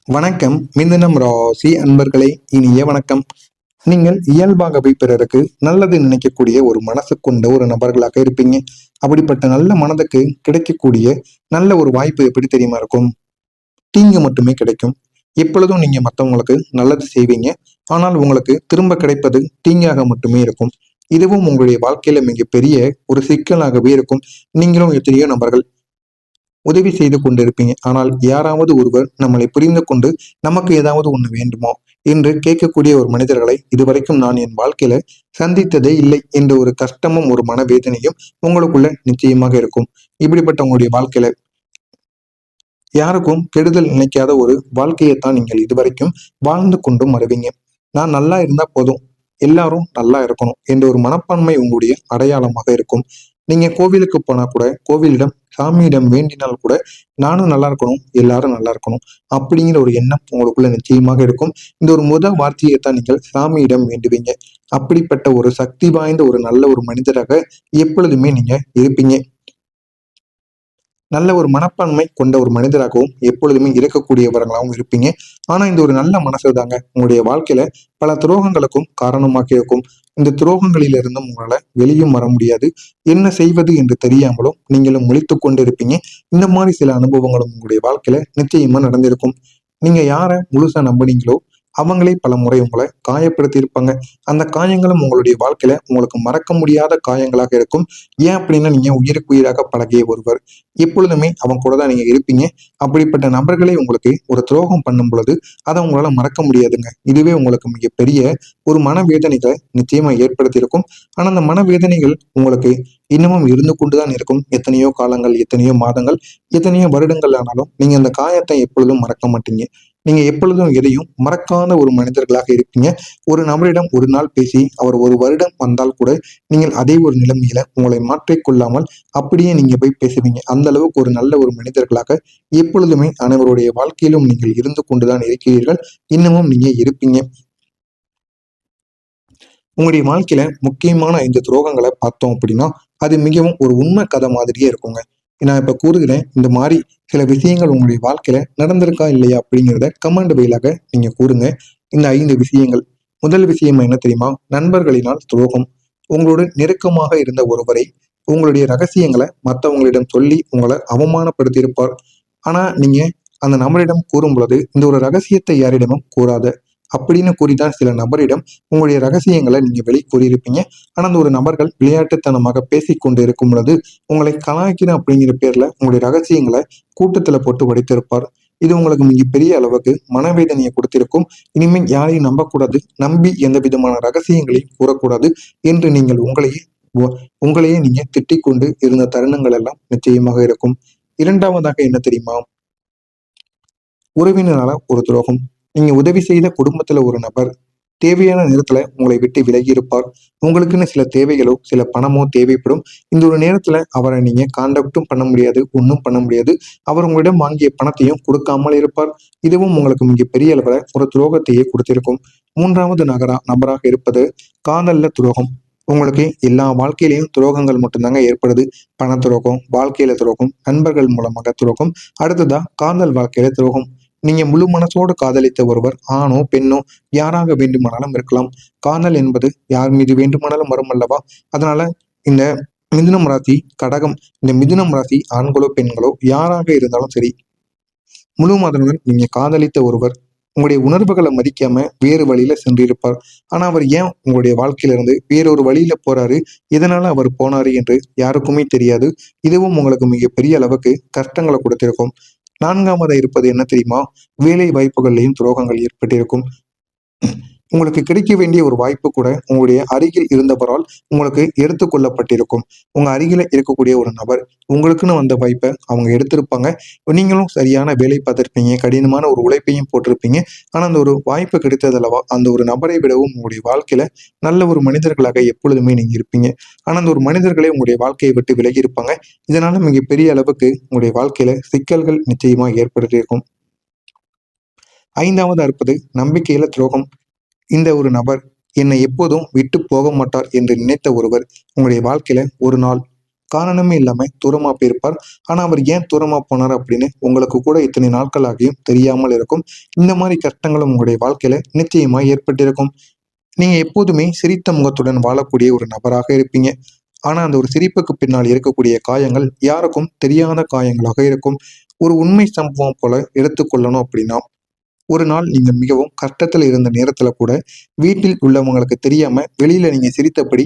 வணக்கம். மிதுனம் ராசி அன்பர்களே, இனிய வணக்கம். நீங்கள் இயல்பாகவே பிறருக்கு நல்லது நினைக்கக்கூடிய ஒரு மனசு கொண்ட ஒரு நபர்களாக இருப்பீங்க. அப்படிப்பட்ட நல்ல மனதுக்கு கிடைக்கக்கூடிய நல்ல ஒரு வாய்ப்பு எப்படி தெரியுமா இருக்கும்? தீங்கு மட்டுமே கிடைக்கும். எப்பொழுதும் நீங்க மற்றவங்களுக்கு நல்லது செய்வீங்க. ஆனால் உங்களுக்கு திரும்ப கிடைப்பது தீங்காக மட்டுமே இருக்கும். இதுவும் உங்களுடைய வாழ்க்கையில மிகப்பெரிய ஒரு சிக்கலாகவே இருக்கும். நீங்களும் எத்தனையோ நபர்கள் உதவி செய்து கொண்டிருப்பீங்க. ஆனால் யாராவது ஒருவர் நம்மளை புரிந்து கொண்டு நமக்கு ஏதாவது ஒண்ணு வேண்டுமோ என்று கேட்கக்கூடிய ஒரு மனிதர்களை இதுவரைக்கும் நான் என் வாழ்க்கையில சந்தித்ததே இல்லை என்ற ஒரு கஷ்டமும் ஒரு மனவேதனையும் உங்களுக்குள்ள நிச்சயமாக இருக்கும். இப்படிப்பட்ட உங்களுடைய வாழ்க்கையில யாருக்கும் கெடுதல் நினைக்காத ஒரு வாழ்க்கையைத்தான் நீங்கள் இதுவரைக்கும் வாழ்ந்து கொண்டும் வருவீங்க. நான் நல்லா இருந்தா போதும், எல்லாரும் நல்லா இருக்கணும் என்ற ஒரு மனப்பான்மை உங்களுடைய அடையாளமாக இருக்கும். நீங்க கோவிலுக்கு போனா கூட கோவிலிடம் சாமியிடம் வேண்டினால் கூட நானும் நல்லா இருக்கணும், எல்லாரும் நல்லா இருக்கணும் அப்படிங்கிற ஒரு எண்ணம் உங்களுக்குள்ள நிச்சயமாக இருக்கும். இந்த ஒரு வார்த்தையை தான் நீங்கள் சாமியிடம் வேண்டுவீங்க. அப்படிப்பட்ட ஒரு சக்தி வாய்ந்த ஒரு நல்ல ஒரு மனிதராக எப்பொழுதுமே நீங்க இருப்பீங்க. நல்ல ஒரு மனப்பான்மை கொண்ட ஒரு மனிதராகவும் எப்பொழுதுமே இருக்கக்கூடியவர்களாகவும் இருப்பீங்க. ஆனா இந்த ஒரு நல்ல மனசு தாங்க உங்களுடைய வாழ்க்கையில பல துரோகங்களுக்கும் காரணமாக இருக்கும். இந்த துரோகங்களிலிருந்தும் உங்களால வெளியும் வர முடியாது. என்ன செய்வது என்று தெரியாமலும் நீங்களும் முழித்துக் கொண்டு இருப்பீங்க. இந்த மாதிரி சில அனுபவங்களும் உங்களுடைய வாழ்க்கையில நிச்சயமா நடந்திருக்கும். நீங்க யாரை முழுசா நம்புனீங்களோ அவங்களே பல முறை உங்களை காயப்படுத்தி இருப்பாங்க. அந்த காயங்களும் உங்களுடைய வாழ்க்கையில உங்களுக்கு மறக்க முடியாத காயங்களாக இருக்கும். ஏன் அப்படின்னா நீங்க உயிருக்கு உயிராக பழகிய ஒருவர். எப்பொழுதுமே அவங்க கூட தான் நீங்க இருப்பீங்க. அப்படிப்பட்ட நபர்களே உங்களுக்கு ஒரு துரோகம் பண்ணும் பொழுது அதை உங்களால மறக்க முடியாதுங்க. இதுவே உங்களுக்கு மிகப்பெரிய ஒரு மனவேதனைகளை நிச்சயமா ஏற்படுத்தி இருக்கும். ஆனா அந்த மனவேதனைகள் உங்களுக்கு இன்னமும் இருந்து கொண்டுதான் இருக்கும். எத்தனையோ காலங்கள், எத்தனையோ மாதங்கள், எத்தனையோ வருடங்கள் ஆனாலும் நீங்க அந்த காயத்தை எப்பொழுதும் மறக்க மாட்டீங்க. நீங்க எப்பொழுதும் எதையும் மறக்காத ஒரு மனிதர்களாக இருப்பீங்க. ஒரு நபரிடம் ஒரு நாள் பேசி அவர் ஒரு வருடம் வந்தால் கூட நீங்கள் அதே ஒரு நிலைமையில உங்களை மாற்றிக்கொள்ளாமல் அப்படியே நீங்க போய் பேசுவீங்க. அந்த அளவுக்கு ஒரு நல்ல ஒரு மனிதர்களாக எப்பொழுதுமே அனைவருடைய வாழ்க்கையிலும் நீங்கள் இருந்து கொண்டுதான் இருக்கிறீர்கள். இன்னமும் நீங்க இருப்பீங்க. உங்களுடைய வாழ்க்கையில முக்கியமான இந்த துரோகங்களை பார்த்தோம் அப்படின்னா அது மிகவும் ஒரு உண்மை கதை மாதிரியே இருக்குங்க. நான் இப்ப கூறுகிறேன், இந்த மாதிரி சில விஷயங்கள் உங்களுடைய வாழ்க்கையில நடந்திருக்கா இல்லையா அப்படிங்கிறத கமெண்ட் வழியாக நீங்க கூறுங்க. இந்த 5 விஷயங்கள். முதல் விஷயம் என்ன தெரியுமா? நண்பர்களினால் துரோகம். உங்களோட நெருக்கமாக இருந்த ஒருவரை உங்களுடைய ரகசியங்களை மற்றவங்களிடம் சொல்லி உங்களை அவமானப்படுத்தியிருப்பார். ஆனா நீங்க அந்த நபரிடம் கூறும் பொழுது இந்த ஒரு ரகசியத்தை யாரிடமும் கூறாத அப்படின்னு கூறிதான் சில நபரிடம் உங்களுடைய ரகசியங்களை நீங்க வெளி கூறியிருப்பீங்க. ஆனா அந்த ஒரு நபர்கள் விளையாட்டுத்தனமாக பேசிக்கொண்டு இருக்கும் பொழுது உங்களை கலாய்க்கிறேன் அப்படிங்கிற பேர்ல உங்களுடைய ரகசியங்களை கூட்டத்துல போட்டு உடைத்திருப்பார். இது உங்களுக்கு மிகப்பெரிய அளவுக்கு மனவேதனையை கொடுத்திருக்கும். இனிமேல் யாரையும் நம்பக்கூடாது, நம்பி எந்த விதமான ரகசியங்களையும் கூறக்கூடாது என்று நீங்கள் உங்களையே நீங்க திட்டிக் கொண்டு இருந்த தருணங்கள் எல்லாம் நிச்சயமாக இருக்கும். இரண்டாவதாக என்ன தெரியுமா? உறவினரால ஒரு துரோகம். நீங்க உதவி செய்த குடும்பத்துல ஒரு நபர் தேவையான நேரத்துல உங்களை விட்டு விலகி இருப்பார். உங்களுக்குன்னு சில தேவைகளோ சில பணமோ தேவைப்படும். இந்த ஒரு நேரத்துல அவரை நீங்க கான்டாக்டும் பண்ண முடியாது, ஒன்றும் பண்ண முடியாது. அவர் உங்களிடம் வாங்கிய பணத்தையும் கொடுக்காமல் இருப்பார். இதுவும் உங்களுக்கு மிகப்பெரிய அளவுல ஒரு துரோகத்தையே கொடுத்திருக்கும். மூன்றாவது நபராக இருப்பது காதல்ல துரோகம். உங்களுக்கு எல்லா வாழ்க்கையிலையும் துரோகங்கள் மட்டும்தாங்க ஏற்படுது. பண துரோகம், வாழ்க்கையில துரோகம், நண்பர்கள் மூலமாக துரோகம், அடுத்ததா காதல் வாழ்க்கையில துரோகம். நீங்க முழு மனசோடு காதலித்த ஒருவர் ஆணோ பெண்ணோ யாராக வேண்டுமானாலும் இருக்கலாம். காதல் என்பது யார் மீது வேண்டுமானாலும் வரும் அல்லவா? அதனால இந்த மிதுனம் ராசி, கடகம், இந்த மிதுனம் ராசி ஆண்களோ பெண்களோ யாராக இருந்தாலும் சரி, முழு மதனுடன் நீங்க காதலித்த ஒருவர் உங்களுடைய உணர்வுகளை மதிக்காம வேறு வழியில சென்றிருப்பார். ஆனா அவர் ஏன் உங்களுடைய வாழ்க்கையில இருந்து வேறொரு வழியில போறாரு, எதனால அவர் போனாரு என்று யாருக்குமே தெரியாது. இதுவும் உங்களுக்கு மிகப்பெரிய அளவுக்கு கஷ்டங்களை கொடுத்திருக்கும். நான்காவதா இருப்பது என்ன தெரியுமா? வேலை வாய்ப்புகள்லையும் துரோகங்கள் ஏற்பட்டிருக்கும். உங்களுக்கு கிடைக்க வேண்டிய ஒரு வாய்ப்பு கூட உங்களுடைய அருகில் இருந்தவரால் உங்களுக்கு எடுத்துக்கொள்ளப்பட்டிருக்கும். உங்க அருகில இருக்கக்கூடிய ஒரு நபர் உங்களுக்குன்னு வந்த வாய்ப்பை அவங்க எடுத்திருப்பாங்க. நீங்களும் சரியான வேலை பார்த்திருப்பீங்க, கடினமான ஒரு உழைப்பையும் போட்டிருப்பீங்க. ஆனா அந்த ஒரு வாய்ப்பு கிடைத்தது அல்லவா, அந்த ஒரு நபரை விடவும் உங்களுடைய வாழ்க்கையில நல்ல ஒரு மனிதர்களாக எப்பொழுதுமே நீங்க இருப்பீங்க. ஆனா அந்த ஒரு மனிதர்களே உங்களுடைய வாழ்க்கையை விட்டு விலகி இருப்பாங்க. இதனால மிகப்பெரிய அளவுக்கு உங்களுடைய வாழ்க்கையில சிக்கல்கள் நிச்சயமா ஏற்படுத்தியிருக்கும். ஐந்தாவதா இருப்பது நம்பிக்கையில துரோகம். இந்த ஒரு நபர் என்னை எப்போதும் விட்டு போக மாட்டார் என்று நினைத்த ஒருவர் உங்களுடைய வாழ்க்கையில ஒரு நாள் காரணமே இல்லாம தூரமா போயிருப்பார். ஆனா அவர் ஏன் தூரமா போனார் அப்படின்னு உங்களுக்கு கூட இத்தனை நாட்கள் ஆகியும் தெரியாமல் இருக்கும். இந்த மாதிரி கஷ்டங்களும் உங்களுடைய வாழ்க்கையில நிச்சயமா ஏற்பட்டிருக்கும். நீங்க எப்போதுமே சிரித்த முகத்துடன் வாழக்கூடிய ஒரு நபராக இருப்பீங்க. ஆனா அந்த ஒரு சிரிப்புக்கு பின்னால் இருக்கக்கூடிய காயங்கள் யாருக்கும் தெரியாத காயங்களாக இருக்கும். ஒரு உண்மை சம்பவம் போல எடுத்துக்கொள்ளணும் அப்படின்னா, ஒரு நாள் நீங்க மிகவும் கஷ்டத்துல இருந்த நேரத்துல கூட வீட்டில் உள்ளவங்களுக்கு தெரியாம வெளியில நீங்க சிரித்தபடி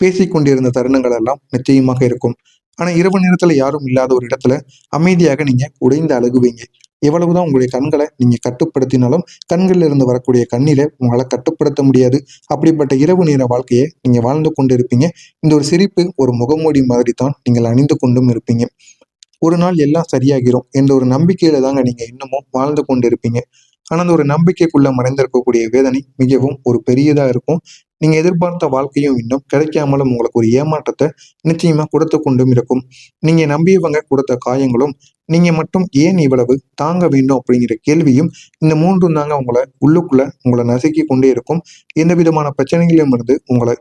பேசிக் கொண்டிருந்த தருணங்கள் எல்லாம் நிச்சயமாக இருக்கும். ஆனா இரவு நேரத்துல யாரும் இல்லாத ஒரு இடத்துல அமைதியாக நீங்க உடைந்து அழுகுவீங்க. எவ்வளவுதான் உங்களுடைய கண்களை நீங்க கட்டுப்படுத்தினாலும் கண்கள்ல இருந்து வரக்கூடிய கண்ணீரை உங்களால கட்டுப்படுத்த முடியாது. அப்படிப்பட்ட இரவு நேர வாழ்க்கையை நீங்க வாழ்ந்து கொண்டிருப்பீங்க. இந்த ஒரு சிரிப்பு ஒரு முகமூடி மாதிரி தான் நீங்கள் அணிந்து கொண்டும் இருப்பீங்க. ஒரு நாள் எல்லாம் சரியாகிரும் என்ற ஒரு நம்பிக்கையில தாங்க நீங்க இன்னமும் வாழ்ந்து கொண்டிருப்பீங்க. ஆனா அந்த ஒரு நம்பிக்கைக்குள்ள மறைந்திருக்கக்கூடிய வேதனை மிகவும் ஒரு பெரியதா இருக்கும். நீங்க எதிர்பார்த்த வாழ்க்கையும் இன்னும் கிடைக்காமலும் உங்களுக்கு ஒரு ஏமாற்றத்தை நிச்சயமா கொடுத்து கொண்டும் இருக்கும். நீங்க நம்பியவங்க கொடுத்த காயங்களும், நீங்க மட்டும் ஏன் இவ்வளவு தாங்க வேண்டும் அப்படிங்கிற கேள்வியும், இந்த மூன்றும் தாங்க உங்களை நசுக்கி கொண்டே இருக்கும். எந்த விதமான பிரச்சனைகளிலும் இருந்து உங்களை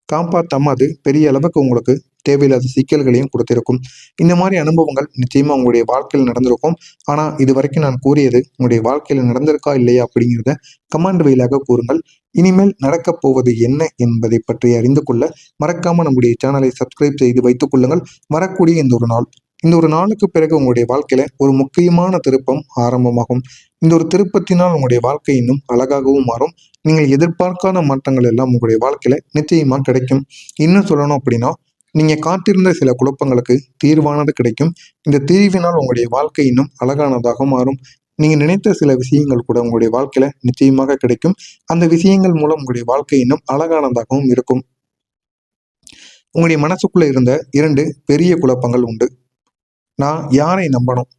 காப்பாத்தாம அது பெரிய அளவுக்கு உங்களுக்கு தேவையில்லாத சிக்கல்களையும் கொடுத்திருக்கும். இந்த மாதிரி அனுபவங்கள் நிச்சயமா உங்களுடைய வாழ்க்கையில் நடந்திருக்கும். ஆனா இதுவரைக்கும் நான் கூறியது உங்களுடைய வாழ்க்கையில நடந்திருக்கா இல்லையா அப்படிங்கிறத கமெண்ட் வாயிலாக கூறுங்கள். இனிமேல் நடக்கப் போவது என்ன என்பதை பற்றி அறிந்து கொள்ள மறக்காம நம்முடைய சேனலை சப்ஸ்கிரைப் செய்து வைத்துக் கொள்ளுங்கள். வரக்கூடிய இந்த ஒரு நாளுக்கு பிறகு உங்களுடைய வாழ்க்கையில ஒரு முக்கியமான திருப்பம் ஆரம்பமாகும். இந்த ஒரு திருப்பத்தினால் உங்களுடைய வாழ்க்கை இன்னும் அழகாகவும் மாறும். நீங்கள் எதிர்பார்க்காத மாற்றங்கள் எல்லாம் உங்களுடைய வாழ்க்கையில நிச்சயமா கிடைக்கும். இன்னும் சொல்லணும் அப்படின்னா, நீங்க காத்திருந்த சில குழப்பங்களுக்கு தீர்வானது கிடைக்கும். இந்த தீர்வினால் உங்களுடைய வாழ்க்கை இன்னும் அழகானதாக மாறும். நீங்க நினைத்த சில விஷயங்கள் கூட உங்களுடைய வாழ்க்கையில நிச்சயமாக கிடைக்கும். அந்த விஷயங்கள் மூலம் உங்களுடைய வாழ்க்கை இன்னும் அழகானதாகவும் இருக்கும். உங்களுடைய மனசுக்குள்ள இருந்த 2 பெரிய குழப்பங்கள் உண்டு. நான் யாரை நம்பணும்?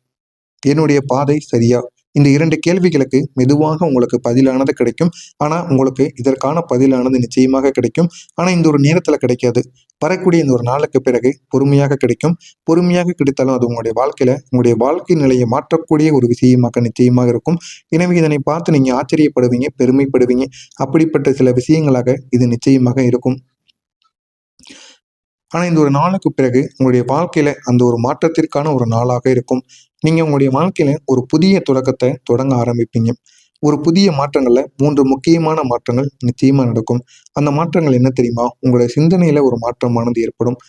என்னுடைய பாதை சரியா? இந்த 2 கேள்விகளுக்கு மெதுவாக உங்களுக்கு பதிலானது கிடைக்கும். ஆனா உங்களுக்கு இதற்கான பதிலானது நிச்சயமாக கிடைக்கும். ஆனா இந்த ஒரு நேரத்துல கிடைக்காது. வரக்கூடிய இந்த ஒரு நாளுக்கு பிறகு பொறுமையாக கிடைக்கும். பொறுமையாக கிடைத்தாலும் அது உங்களுடைய வாழ்க்கை நிலையை மாற்றக்கூடிய ஒரு விஷயமாக நிச்சயமாக இருக்கும். எனவே இதனை பார்த்து நீங்க ஆச்சரியப்படுவீங்க, பெருமைப்படுவீங்க. அப்படிப்பட்ட சில விஷயங்களாக இது நிச்சயமாக இருக்கும். ஆனா இந்த ஒரு நாளுக்கு பிறகு உங்களுடைய வாழ்க்கையில அந்த ஒரு மாற்றத்திற்கான ஒரு நாளாக இருக்கும். நீங்க உங்களுடைய வாழ்க்கையில ஒரு புதிய தொடக்கத்தை தொடங்க ஆரம்பிப்பீங்க. ஒரு புதிய மாற்றங்கள்ல 3 முக்கியமான மாற்றங்கள் நிச்சயமா நடக்கும். அந்த மாற்றங்கள் என்ன தெரியுமா? உங்களுடைய சிந்தனையில ஒரு மாற்றமானது ஏற்படும்.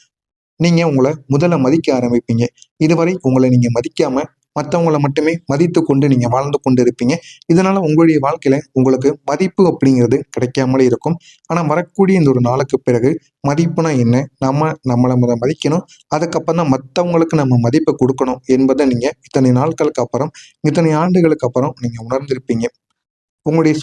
நீங்க உங்கள முதல்ல மதிக்க ஆரம்பிப்பீங்க. இதுவரை உங்கள நீங்க மதிக்காம, மத்தவங்கள மட்டுமே மதித்துக் கொண்டு நீங்க வாழ்ந்து கொண்டு இருப்பீங்க. இதனால உங்களுடைய வாழ்க்கையில உங்களுக்கு மதிப்பு அப்படிங்கிறது கிடைக்காமலே இருக்கும். ஆனா வரக்கூடிய இந்த ஒரு நாளுக்கு பிறகு மதிப்புனா என்ன? நம்மள மதிக்கணும். அதுக்கப்புறம் தான் மத்தவங்களுக்கு நம்ம மதிப்ப குடுக்கணும் என்பத நீங்க இத்தனை நாட்களுக்கு அப்புறம், இத்தனை ஆண்டுகளுக்கு அப்புறம் நீங்க உணர்ந்திருப்பீங்க. உங்களுடைய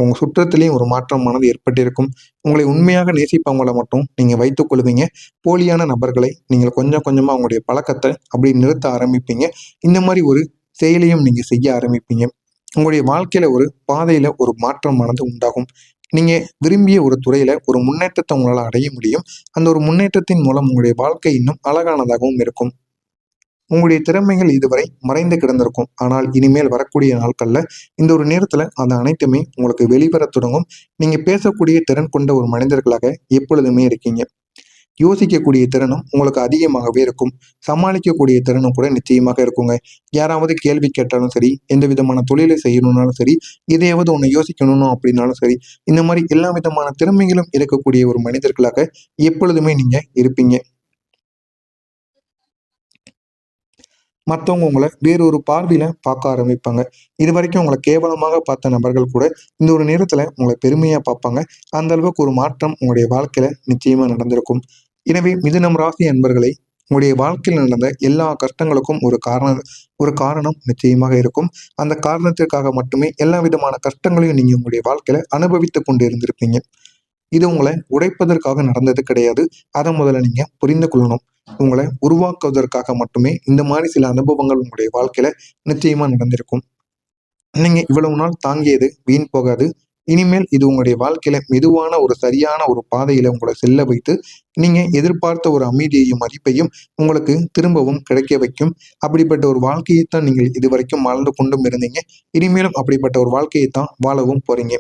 உங்க சுற்றத்திலேயும் ஒரு மாற்றமானது ஏற்பட்டிருக்கும். உங்களை உண்மையாக நேசிப்பவங்கள மட்டும் நீங்க வைத்துக் கொள்வீங்க. போலியான நபர்களை நீங்கள் கொஞ்சம் கொஞ்சமா உங்களுடைய பழக்கத்தை அப்படி நிறுத்த ஆரம்பிப்பீங்க. இந்த மாதிரி ஒரு செயலையும் நீங்க செய்ய ஆரம்பிப்பீங்க. உங்களுடைய வாழ்க்கையில ஒரு பாதையில ஒரு மாற்றமானது உண்டாகும். நீங்க விரும்பிய ஒரு துறையில ஒரு முன்னேற்றத்தை உங்களால அடைய முடியும். அந்த ஒரு முன்னேற்றத்தின் மூலம் உங்களுடைய வாழ்க்கை இன்னும் அழகானதாகவும் இருக்கும். உங்களுடைய திறமைகள் இதுவரை மறைந்து கிடந்திருக்கும். ஆனால் இனிமேல் வரக்கூடிய நாட்கள்ல இந்த ஒரு நேரத்துல அது அனைத்துமே உங்களுக்கு வெளிவரத் தொடங்கும். நீங்க பேசக்கூடிய திறன் கொண்ட ஒரு மனிதர்களாக எப்பொழுதுமே இருக்கீங்க. யோசிக்கக்கூடிய திறனும் உங்களுக்கு அதிகமாகவே இருக்கும். சமாளிக்கக்கூடிய திறனும் கூட நிச்சயமாக இருக்குங்க. யாராவது கேள்வி கேட்டாலும் சரி, எந்த விதமான தொழிலை செய்யணும்னாலும் சரி, எதையாவது ஒண்ணு யோசிக்கணும் அப்படின்னாலும் சரி, இந்த மாதிரி எல்லா விதமான திறமைகளும் இருக்கக்கூடிய ஒரு மனிதர்களாக எப்பொழுதுமே நீங்க இருப்பீங்க. மற்றவங்க உங்களை வேறொரு பார்வையில பார்க்க ஆரம்பிப்பாங்க. இதுவரைக்கும் உங்களை கேவலமாக பார்த்த நபர்கள் கூட இந்த ஒரு நேரத்துல உங்களை பெருமையா பார்ப்பாங்க. அந்த அளவுக்கு ஒரு மாற்றம் உங்களுடைய வாழ்க்கையில நிச்சயமா நடந்திருக்கும். எனவே மிதுனம் ராசி அன்பர்களே, உங்களுடைய வாழ்க்கையில் நடந்த எல்லா கஷ்டங்களுக்கும் ஒரு காரணம் நிச்சயமாக இருக்கும். அந்த காரணத்திற்காக மட்டுமே எல்லா விதமான கஷ்டங்களையும் நீங்க உங்களுடைய வாழ்க்கையில அனுபவித்துக் கொண்டு இருந்திருப்பீங்க. இது உங்களை உடைப்பதற்காக நடந்தது கிடையாது. அதை முதல்ல நீங்க புரிந்து கொள்ளணும். உங்களை உருவாக்குவதற்காக மட்டுமே இந்த மாதிரி சில அனுபவங்கள் உங்களுடைய வாழ்க்கையில நிச்சயமா நடந்திருக்கும். நீங்க இவ்வளவு நாள் தாங்கியது வீண் போகாது. இனிமேல் இது உங்களுடைய வாழ்க்கையில மெதுவான ஒரு சரியான ஒரு பாதையில உங்களை செல்ல வைத்து, நீங்க எதிர்பார்த்த ஒரு அமைதியையும் மதிப்பையும் உங்களுக்கு திரும்பவும் கிடைக்க வைக்கும். அப்படிப்பட்ட ஒரு வாழ்க்கையைத்தான் நீங்கள் இதுவரைக்கும் வாழ்ந்து கொண்டும் இருந்தீங்க. இனிமேலும் அப்படிப்பட்ட ஒரு வாழ்க்கையைத்தான் வாழவும் போறீங்க.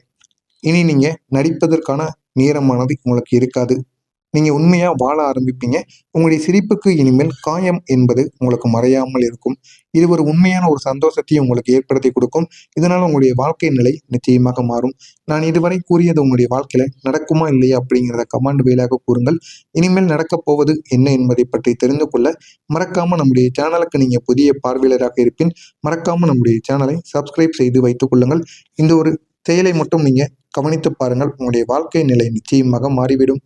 இனி நீங்க நடிப்பதற்கான நேரமானது உங்களுக்கு இருக்காது. நீங்க உண்மையா வாழ ஆரம்பிப்பீங்க. உங்களுடைய சிரிப்புக்கு இனிமேல் காயம் என்பது உங்களுக்கு மறையாமல் இருக்கும். இது ஒரு உண்மையான ஒரு சந்தோஷத்தையும் உங்களுக்கு ஏற்படுத்தி கொடுக்கும். இதனால உங்களுடைய வாழ்க்கை நிலை நிச்சயமாக மாறும். நான் இதுவரை கூறியது உங்களுடைய வாழ்க்கையில நடக்குமா இல்லையா அப்படிங்கிறத கமெண்ட் வாயிலாக கூறுங்கள். இனிமேல் நடக்கப் போவது என்ன என்பதை பற்றி தெரிந்து கொள்ள மறக்காம நம்முடைய சேனலுக்கு நீங்க புதிய பார்வையாளராக இருப்பின் மறக்காம நம்முடைய சேனலை சப்ஸ்கிரைப் செய்து வைத்துக் கொள்ளுங்கள். இந்த ஒரு செயலை மட்டும் நீங்க கவனித்து பாருங்கள். உங்களுடைய வாழ்க்கை நிலை நிச்சயமாக மாறிவிடும்.